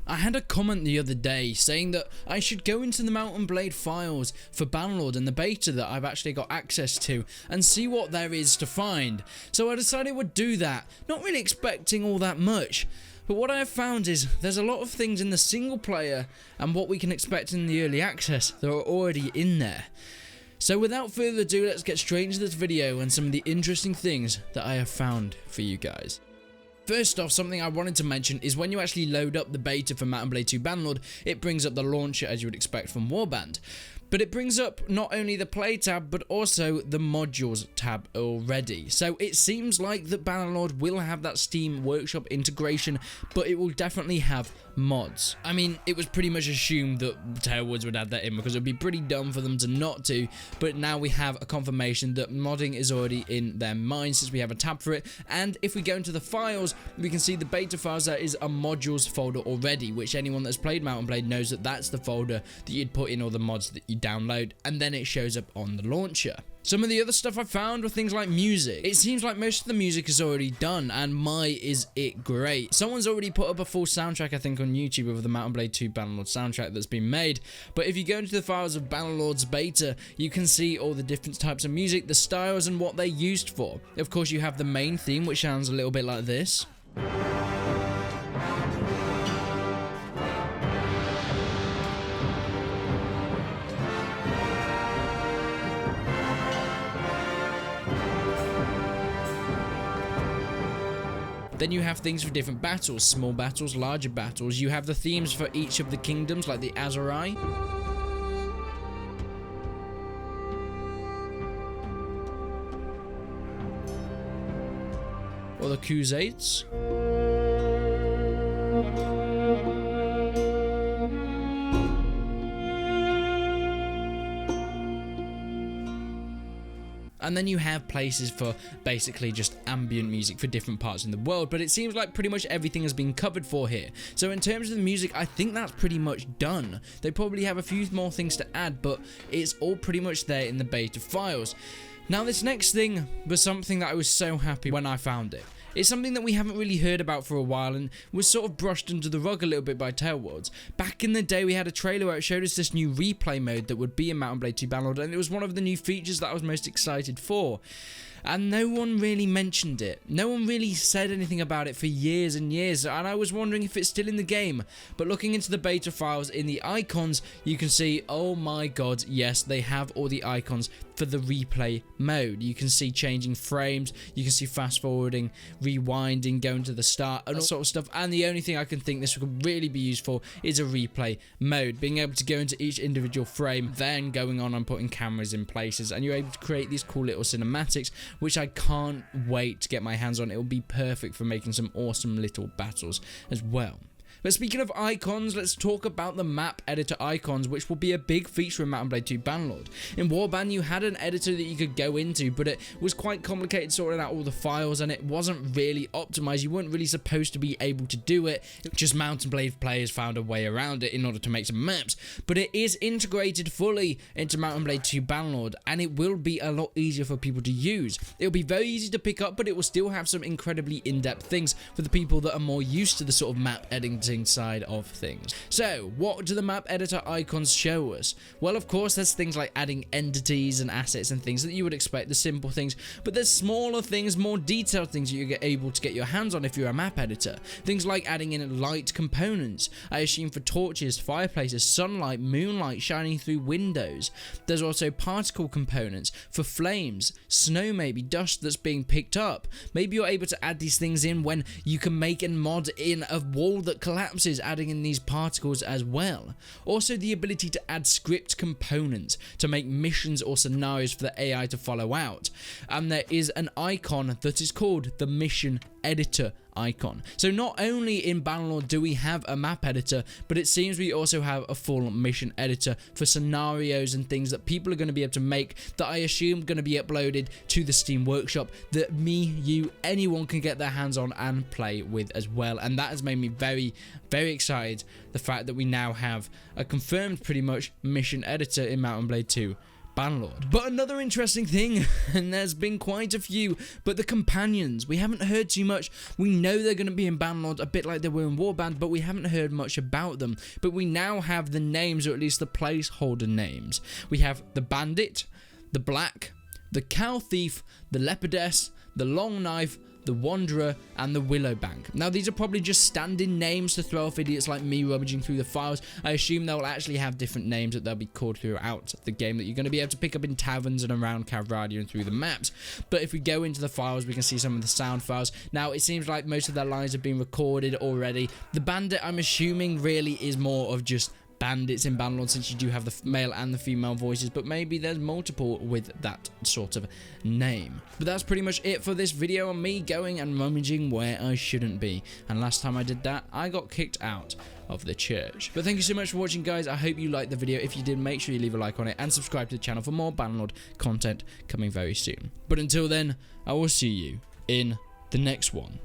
I had a comment the other day saying that I should go into the Mount and Blade files for Bannerlord and the beta that I've actually got access to and see what there is to find. So I decided I would do that, not really expecting all that much. But what I have found is there's a lot of things in the single player and what we can expect in the early access that are already in there. So without further ado, let's get straight into this video and some of the interesting things that I have found for you guys. First off, something I wanted to mention is when you actually load up the beta for Mount & Blade 2 Bannerlord, it brings up the launcher as you would expect from Warband. But it brings up not only the play tab, but also the modules tab already. So it seems like that Bannerlord will have that Steam Workshop integration, but it will definitely have mods. I mean, it was pretty much assumed that Tailwoods would add that in because it would be pretty dumb for them to not to, but now we have a confirmation that modding is already in their mind since we have a tab for it. And if we go into the files, we can see the beta files, there is a modules folder already, which anyone that's played Mount & Blade knows that that's the folder that you'd put in all the mods that you download, and then it shows up on the launcher. Some of the other stuff I found were things like music. It seems like most of the music is already done, and my is it great. Someone's already put up a full soundtrack, I think, on YouTube of the Mount & Blade 2 Bannerlord soundtrack that's been made. But if you go into the files of Bannerlord's beta, you can see all the different types of music, the styles, and what they're used for. Of course, you have the main theme, which sounds a little bit like this. Then you have things for different battles, small battles, larger battles. You have the themes for each of the kingdoms, like the Azurai. Or the Crusades. And then you have places for basically just ambient music for different parts in the world, but it seems like pretty much everything has been covered for here. So in terms of the music, I think that's pretty much done. They probably have a few more things to add, but it's all pretty much there in the beta files. Now this next thing was something that I was so happy when I found it. It's something that we haven't really heard about for a while and was sort of brushed under the rug a little bit by Tailwoods. Back in the day, we had a trailer where it showed us this new replay mode that would be in Mount & Blade 2 Bannerlord, and it was one of the new features that I was most excited for. And no one really mentioned it. No one really said anything about it for years and years, and I was wondering if it's still in the game. But looking into the beta files in the icons, you can see, oh my god, yes, they have all the icons for the replay mode. You can see changing frames, you can see fast forwarding, rewinding, going to the start, and all sort of stuff. And the only thing I can think this could really be used for is a replay mode, being able to go into each individual frame, then going on and putting cameras in places, and you're able to create these cool little cinematics, which I can't wait to get my hands on. It will be perfect for making some awesome little battles as well. But speaking of icons, let's talk about the map editor icons, which will be a big feature in Mount & Blade 2 Bannerlord. In Warband, you had an editor that you could go into, but it was quite complicated sorting out all the files, and it wasn't really optimized. You weren't really supposed to be able to do it. Just Mount & Blade players found a way around it in order to make some maps. But it is integrated fully into Mount & Blade 2 Bannerlord, and it will be a lot easier for people to use. It'll be very easy to pick up, but it will still have some incredibly in-depth things for the people that are more used to the sort of map editing side of things. So what do the map editor icons show us? Well, of course, there's things like adding entities and assets and things that you would expect, the simple things, but there's smaller things, more detailed things that you're able to get your hands on if you're a map editor. Things like adding in light components, I assume for torches, fireplaces, sunlight, moonlight shining through windows. There's also particle components for flames, snow, maybe dust that's being picked up. Maybe you're able to add these things in when you can make and mod in a wall that collapses, adding in these particles as well. Also the ability to add script components to make missions or scenarios for the AI to follow out. And there is an icon that is called the mission editor icon. So not only in Bannerlord do we have a map editor, but it seems we also have a full mission editor for scenarios and things that people are going to be able to make, that I assume are going to be uploaded to the Steam Workshop, that me, you, anyone can get their hands on and play with as well. And that has made me very, very excited, the fact that we now have a confirmed pretty much mission editor in Mount & Blade 2 Bannerlord. But another interesting thing, and there's been quite a few, but the companions, we haven't heard too much. We know they're going to be in Bannerlord, a bit like they were in Warband, but we haven't heard much about them. But we now have the names, or at least the placeholder names. We have the Bandit, the Black, the Cow Thief, the Leopardess, the Long Knife, the Wanderer, and the Willowbank. Now, these are probably just stand-in names to throw off idiots like me rummaging through the files. I assume they'll actually have different names that they'll be called throughout the game that you're going to be able to pick up in taverns and around Calradia and through the maps. But if we go into the files, we can see some of the sound files. Now, it seems like most of their lines have been recorded already. The Bandit, I'm assuming, really is more of just bandits in Bannerlord, since you do have the male and the female voices, but maybe there's multiple with that sort of name. But that's pretty much it for this video on me going and rummaging where I shouldn't be. And last time I did that, I got kicked out of the church. But thank you so much for watching, guys. I hope you liked the video. If you did, make sure you leave a like on it and subscribe to the channel for more Bannerlord content coming very soon. But until then, I will see you in the next one.